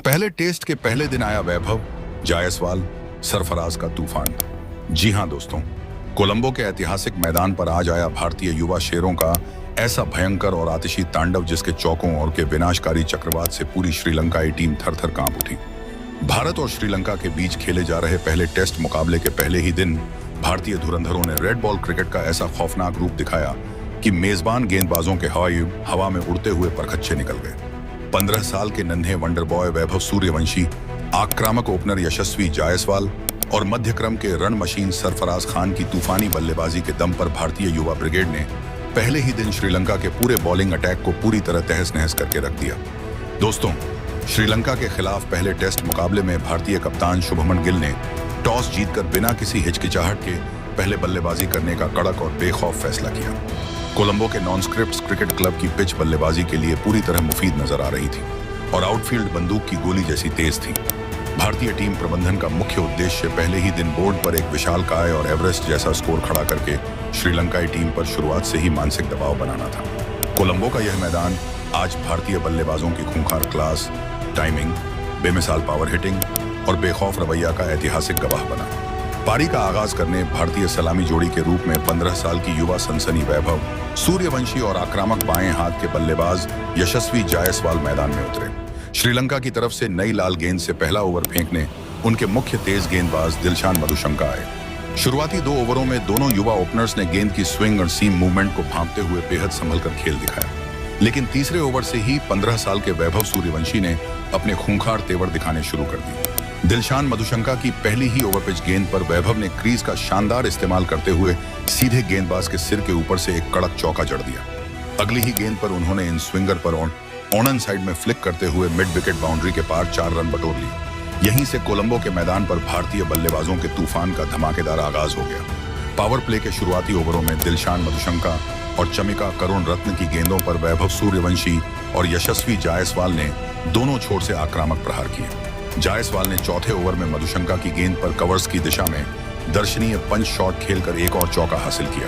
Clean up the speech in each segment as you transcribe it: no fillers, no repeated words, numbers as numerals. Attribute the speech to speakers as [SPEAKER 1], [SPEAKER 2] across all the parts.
[SPEAKER 1] पहले टेस्ट के पहले दिन आया वैभव जायसवाल सरफराज का तूफान। जी हां दोस्तों, कोलंबो के ऐतिहासिक मैदान पर आज आया भारतीय युवा शेरों का ऐसा भयंकर और आतिशी तांडव जिसके चौकों और के विनाशकारी चक्रवात से पूरी श्रीलंकाई टीम थर-थर कांप उठी। भारत और श्रीलंका के बीच खेले जा रहे पहले टेस्ट मुकाबले के पहले ही दिन भारतीय धुरंधरों ने रेड बॉल क्रिकेट का ऐसा खौफनाक रूप दिखाया कि मेजबान गेंदबाजों के हवा में उड़ते हुए परखच्चे निकल गए। 15 साल के नन्हे वंडर बॉय वैभव सूर्यवंशी, आक्रामक ओपनर यशस्वी जायसवाल और मध्यक्रम के रन मशीन सरफराज खान की तूफानी बल्लेबाजी के दम पर भारतीय युवा ब्रिगेड ने पहले ही दिन श्रीलंका के पूरे बॉलिंग अटैक को पूरी तरह तहस-नहस करके रख दिया। दोस्तों, श्रीलंका के खिलाफ पहले टेस्ट मुकाबले में भारतीय कप्तान शुभमन गिल ने टॉस जीतकर बिना किसी हिचकिचाहट के पहले बल्लेबाजी करने का कड़क और बेखौफ फैसला किया। कोलंबो के नॉन स्क्रिप्ट क्रिकेट क्लब की पिच बल्लेबाजी के लिए पूरी तरह मुफीद नजर आ रही थी और आउटफील्ड बंदूक की गोली जैसी तेज थी। भारतीय टीम प्रबंधन का मुख्य उद्देश्य पहले ही दिन बोर्ड पर एक विशालकाय और एवरेस्ट जैसा स्कोर खड़ा करके श्रीलंकाई टीम पर शुरुआत से ही मानसिक दबाव बनाना था। कोलंबो का यह मैदान आज भारतीय बल्लेबाजों की खूंखार क्लास, टाइमिंग, बेमिसाल पावर हिटिंग और बेखौफ रवैया का ऐतिहासिक गवाह बना। पारी का आगाज करने भारतीय सलामी जोड़ी के रूप में 15 साल की युवा सनसनी वैभव सूर्यवंशी और आक्रामक बाएं हाथ के बल्लेबाज यशस्वी जायसवाल मैदान में उतरे। श्रीलंका की तरफ से नई लाल गेंद से पहला ओवर फेंकने उनके मुख्य तेज गेंदबाज दिलशान मधुशंका आए। शुरुआती 2 ओवरों में दोनों युवा ओपनर्स ने गेंद की स्विंग और सीम मूवमेंट को भांपते हुए बेहद संभल कर खेल दिखाया, लेकिन तीसरे ओवर से ही 15 साल के वैभव सूर्यवंशी ने अपने खूंखार तेवर दिखाने शुरू कर दिए। दिलशान मधुशंका की पहली ही ओवरपिच गेंद पर वैभव ने क्रीज का शानदार इस्तेमाल करते हुए सीधे गेंदबाज के सिर के ऊपर से एक कड़क चौका जड़ दिया। अगली ही गेंद पर उन्होंने इन स्विंगर पर ऑन साइड में फ्लिक करते हुए मिड विकेट बाउंड्री के पार 4 रन बटोर लिए। यहीं से कोलंबो के मैदान पर भारतीय बल्लेबाजों के तूफान का धमाकेदार आगाज हो गया। पावर प्ले के शुरुआती ओवरों में दिलशान मधुशंका और चमिका करुण रत्न की गेंदों पर वैभव सूर्यवंशी और यशस्वी जायसवाल ने दोनों छोर से आक्रामक प्रहार किए। जायसवाल ने चौथे ओवर में मधुशंका की गेंद पर कवर्स की दिशा में दर्शनीय पंच शॉट खेलकर एक और चौका हासिल किया।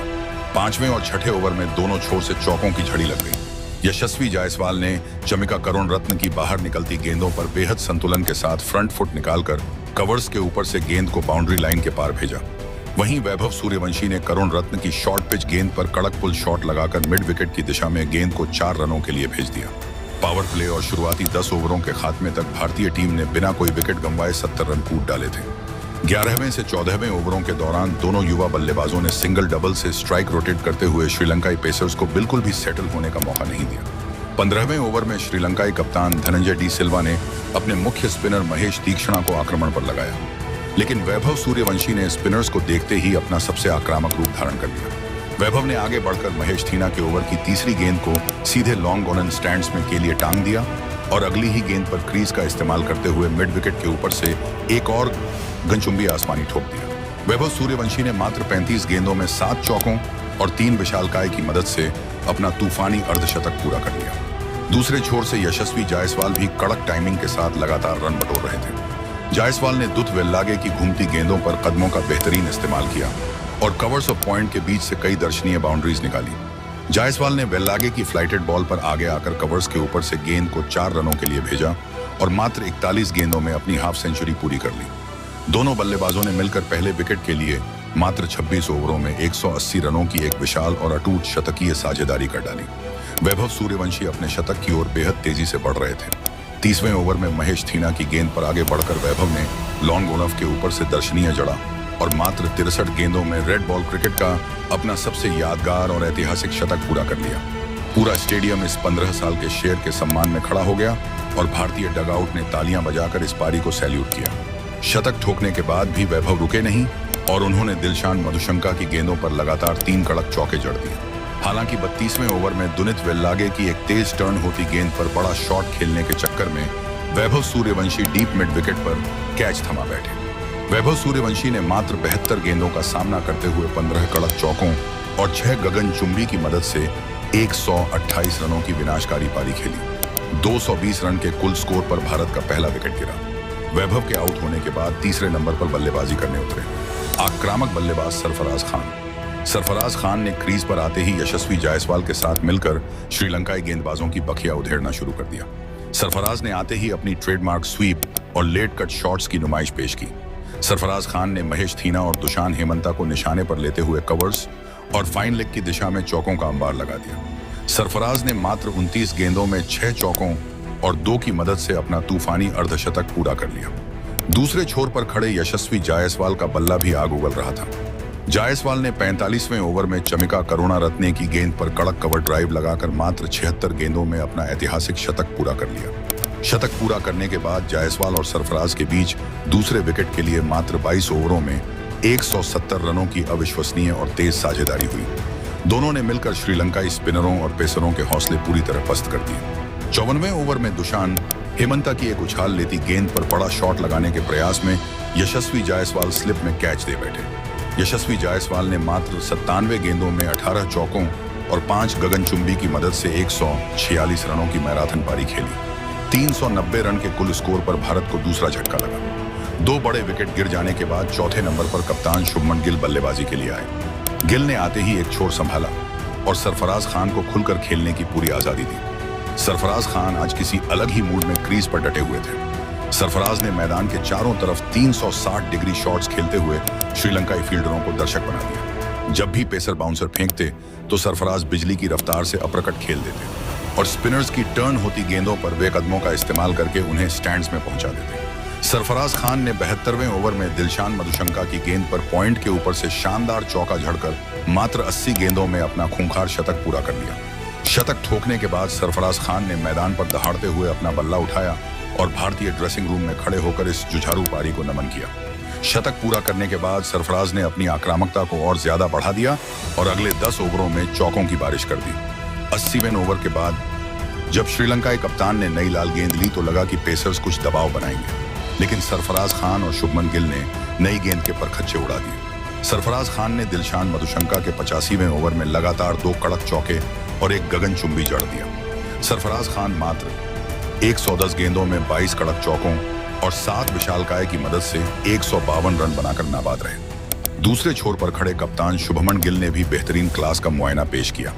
[SPEAKER 1] 5वें और 6ठे ओवर में दोनों छोर से चौकों की झड़ी लग गई। यशस्वी जायसवाल ने चमिका करुण रत्न की बाहर निकलती गेंदों पर बेहद संतुलन के साथ फ्रंट फुट निकालकर कवर्स के ऊपर से गेंद को बाउंड्री लाइन के पार भेजा। वहीं वैभव सूर्यवंशी ने करुण रत्न की शॉर्ट पिच गेंद पर कड़क पुल शॉट लगाकर मिड विकेट की दिशा में गेंद को 4 रनों के लिए भेज दिया। पावर प्ले और शुरुआती 10 ओवरों के खात्मे तक भारतीय टीम ने बिना कोई विकेट गंवाए 70 रन कूद डाले थे। 11वें से 14वें ओवरों के दौरान दोनों युवा बल्लेबाजों ने सिंगल डबल से स्ट्राइक रोटेट करते हुए श्रीलंकाई पेसर्स को बिल्कुल भी सेटल होने का मौका नहीं दिया। 15वें ओवर में श्रीलंकाई कप्तान धनंजय डी सिल्वा ने अपने मुख्य स्पिनर महेश तीक्ष्णा को आक्रमण पर लगाया, लेकिन वैभव सूर्यवंशी ने स्पिनर्स को देखते ही अपना सबसे आक्रामक रूप धारण कर लिया। वैभव ने आगे बढ़कर महेश थीना के ओवर की तीसरी गेंद को सीधे लॉन्ग ऑन स्टैंड्स में के लिए टांग दिया और अगली ही गेंद पर क्रीज का इस्तेमाल करते हुए मिड विकेट के ऊपर से एक और गनचुंबी आसमानी ठोक दिया। वैभव सूर्यवंशी ने मात्र 35 गेंदों में 7 चौकों और 3 विशालकाय की मदद से अपना तूफानी अर्धशतक पूरा कर लिया। दूसरे छोर से यशस्वी जायसवाल भी कड़क टाइमिंग के साथ लगातार रन बटोर रहे थे। जायसवाल ने दुत वेल्लागे की घूमती गेंदों पर कदमों का बेहतरीन इस्तेमाल किया और कवर्स ऑफ पॉइंट के बीच से कई दर्शनीय बाउंड्रीज निकाली। जायसवाल ने वेल्लागे की फ्लाइटेड बॉल पर आगे आकर कवर्स के ऊपर से गेंद को 4 रनों के लिए भेजा और मात्र 41 गेंदों में अपनी हाफ सेंचुरी पूरी कर ली। दोनों बल्लेबाजों ने मिलकर पहले विकेट के लिए मात्र 26 ओवरों में 180 रनों की एक विशाल और अटूट शतकीय साझेदारी कर डाली। वैभव सूर्यवंशी अपने शतक की ओर बेहद तेजी से बढ़ रहे थे। 30वें ओवर में महेश थीना की गेंद पर आगे बढ़कर वैभव ने लॉन्ग ऑन के ऊपर से दर्शनीय जड़ा और मात्र 63 गेंदों में रेड बॉल क्रिकेट का अपना सबसे यादगार और ऐतिहासिक शतक पूरा कर लिया। पूरा स्टेडियम इस 15 साल के शेर के सम्मान में खड़ा हो गया और भारतीय डगआउट ने तालियां बजाकर इस पारी को सैल्यूट किया। शतक ठोकने के बाद भी वैभव रुके नहीं और उन्होंने दिलशान मधुशंका की गेंदों पर लगातार 3 कड़क चौके जड़ दिए। हालांकि 32वें ओवर में दुनित वेल्लागे की एक तेज टर्न होती गेंद पर बड़ा शॉट खेलने के चक्कर में Vaibhav Suryavanshi deep mid wicket पर कैच थमा बैठे। वैभव सूर्यवंशी ने मात्र 72 गेंदों का सामना करते हुए 15 कड़क चौकों और 6 गगनचुंबी की मदद से 128 रनों की विनाशकारी पारी खेली। 220 रन के कुल स्कोर पर भारत का पहला विकेट गिरा। वैभव के आउट होने के बाद तीसरे नंबर पर बल्लेबाजी करने उतरे आक्रामक बल्लेबाज सरफराज खान ने क्रीज पर आते ही यशस्वी जायसवाल के साथ मिलकर श्रीलंकाई गेंदबाजों की बखिया उधेड़ना शुरू कर दिया। सरफराज ने आते ही अपनी ट्रेडमार्क स्वीप और लेट कट शॉट्स की नुमाइश पेश की। सरफराज खान ने महेश थीना और दुशान हेमंता को निशाने पर लेते हुए कवर्स और फाइन लेग की दिशा में चौकों का अंबार लगा दिया। सरफराज ने मात्र 29 गेंदों में 6 चौकों और 2 की मदद से अपना तूफानी अर्धशतक पूरा कर लिया। दूसरे छोर पर खड़े यशस्वी जायसवाल का बल्ला भी आग उगल रहा था। जायसवाल ने 45वें ओवर में चमिका करुणारत्ने की गेंद पर कड़क कवर ड्राइव लगाकर मात्र 76 गेंदों में अपना ऐतिहासिक शतक पूरा कर लिया। शतक पूरा करने के बाद जायसवाल और सरफराज के बीच दूसरे विकेट के लिए मात्र 22 ओवरों में 170 रनों की अविश्वसनीय और तेज साझेदारी हुई। दोनों ने मिलकर श्रीलंकाई स्पिनरों और पेसरों के हौसले पूरी तरह पस्त कर दिए। 54वें ओवर में दुशान हेमंता की एक उछाल लेती गेंद पर बड़ा शॉट लगाने के प्रयास में यशस्वी जायसवाल स्लिप में कैच दे बैठे। यशस्वी जायसवाल ने मात्र 97 गेंदों में 18 चौकों और 5 गगनचुंबी की मदद से 146 रनों की मैराथन पारी खेली। 390 रन के कुल स्कोर पर भारत को दूसरा झटका लगा। 2 बड़े विकेट गिर जाने के बाद चौथे नंबर पर कप्तान शुभमन गिल बल्लेबाजी के लिए आए। गिल ने आते ही एक छोर संभाला और सरफराज खान को खुलकर खेलने की पूरी आजादी दी। सरफराज खान आज किसी अलग ही मूड में क्रीज पर डटे हुए थे। सरफराज ने मैदान के चारों तरफ 360 डिग्री शॉट्स खेलते हुए श्रीलंकाई फील्डरों को दर्शक बना दिया। जब भी पेसर बाउंसर फेंकते तो सरफराज बिजली की रफ्तार से अप्रकट खेल देते और स्पिनर्स की टर्न होती गेंदों पर वे कदमों का इस्तेमाल करके उन्हें स्टैंड्स में पहुंचा देते। सरफराज खान ने 72वें ओवर में दिलशान मधुशंका की गेंद पर पॉइंट के ऊपर से शानदार चौका झड़कर मात्र 80 गेंदों में अपना खूंखार शतक पूरा कर लिया। शतक ठोकने के बाद सरफराज खान ने मैदान पर दहाड़ते हुए अपना बल्ला उठाया और भारतीय ड्रेसिंग रूम में खड़े होकर इस जुझारू पारी को नमन किया। शतक पूरा करने के बाद सरफराज ने अपनी आक्रामकता को और ज्यादा बढ़ा दिया और अगले 10 ओवरों में चौकों की बारिश कर दी। 80वें ओवर के बाद जब श्रीलंकाई कप्तान ने नई लाल गेंद ली तो लगा कि पेसर्स कुछ दबाव बनाएंगे, लेकिन सरफराज खान और शुभमन गिल ने नई गेंद के परखच्चे उड़ा दिए। सरफराज खान ने दिलशान मधुशंका के 85वें ओवर में लगातार 2 कड़क चौके और एक गगनचुंबी जड़ दिया। सरफराज खान मात्र 110 गेंदों में 22 कड़क चौकों और 7 विशालकाय की मदद से 152 रन बनाकर नाबाद रहे। दूसरे छोर पर खड़े कप्तान शुभमन गिल ने भी बेहतरीन क्लास का मुआयना पेश किया।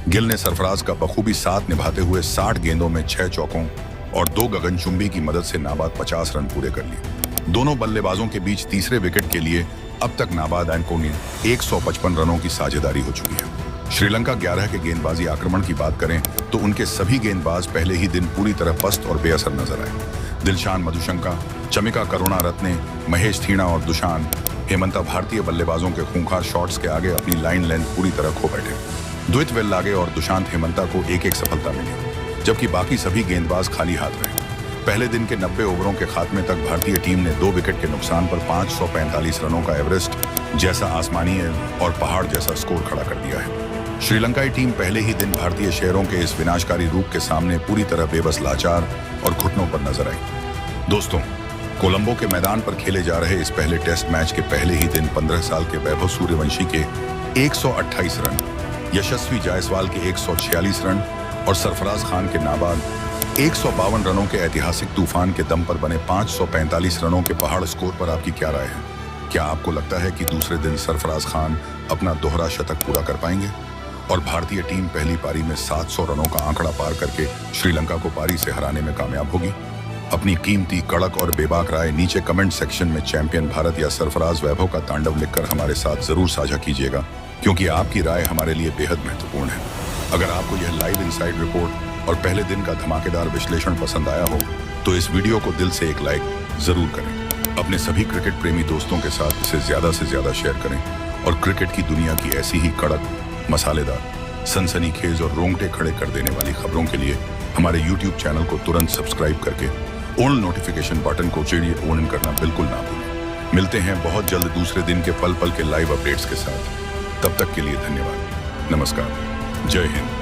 [SPEAKER 1] गिल ने सरफराज का बखूबी साथ निभाते हुए 60 गेंदों में 6 चौकों और 2 गगनचुंबी की मदद से नाबाद 50 रन पूरे कर लिए। दोनों बल्लेबाजों के बीच तीसरे विकेट के लिए अब तक नाबाद एंकोनी 155 रनों की साझेदारी हो चुकी है। श्रीलंका 11 के गेंदबाजी आक्रमण की बात करें तो उनके सभी गेंदबाज पहले ही दिन पूरी तरह पस्त और बेअसर नजर आए। दिलशान मधुशंका, चमिका करुणारत्ने, महेश थीना और दुशान हेमंता भारतीय बल्लेबाजों के खूंखार शॉट्स के आगे अपनी लाइन लेंथ पूरी तरह खो बैठे। द्वित वेल्लागे और दुशांत हेमंता को एक सफलता मिली, जबकि बाकी सभी गेंदबाज खाली हाथ रहे। पहले दिन के 90 ओवरों के खात्मे तक भारतीय टीम ने 2 विकेट के नुकसान पर 545 रनों का एवरेस्ट जैसा आसमानीय और पहाड़ जैसा स्कोर खड़ा कर दिया है। श्रीलंकाई टीम पहले ही दिन भारतीय शेरों के इस विनाशकारी रूप के सामने पूरी तरह बेबस, लाचार और घुटनों पर नजर आई। दोस्तों, कोलंबो के मैदान पर खेले जा रहे इस पहले टेस्ट मैच के पहले ही दिन 15 साल के वैभव सूर्यवंशी के 128 रन, यशस्वी जायसवाल के 146 रन और सरफराज खान के नाबाद 152 रनों के ऐतिहासिक तूफान के दम पर बने 545 रनों के पहाड़ स्कोर पर आपकी क्या राय है? क्या आपको लगता है कि दूसरे दिन सरफराज खान अपना दोहरा शतक पूरा कर पाएंगे और भारतीय टीम पहली पारी में 700 रनों का आंकड़ा पार करके श्रीलंका को पारी से हराने में कामयाब होगी? अपनी कीमती, कड़क और बेबाक राय नीचे कमेंट सेक्शन में चैंपियन भारत या सरफराज वैभव का तांडव लिखकर हमारे साथ जरूर साझा कीजिएगा, क्योंकि आपकी राय हमारे लिए बेहद महत्वपूर्ण है। अगर आपको यह लाइव इनसाइड रिपोर्ट और पहले दिन का धमाकेदार विश्लेषण पसंद आया हो तो इस वीडियो को दिल से एक लाइक जरूर करें। अपने सभी क्रिकेट प्रेमी दोस्तों के साथ इसे ज्यादा से ज्यादा शेयर करें और क्रिकेट की दुनिया की ऐसी ही कड़क, मसालेदार, सनसनीखेज और रोंगटे खड़े कर देने वाली खबरों के लिए हमारे YouTube चैनल को तुरंत सब्सक्राइब करके ऑल नोटिफिकेशन बटन को चिड़िए ऑन करना बिल्कुल ना भूलें। मिलते हैं बहुत जल्द दूसरे दिन के पल पल के लाइव अपडेट्स के साथ। तब तक के लिए धन्यवाद। नमस्कार। जय हिंद।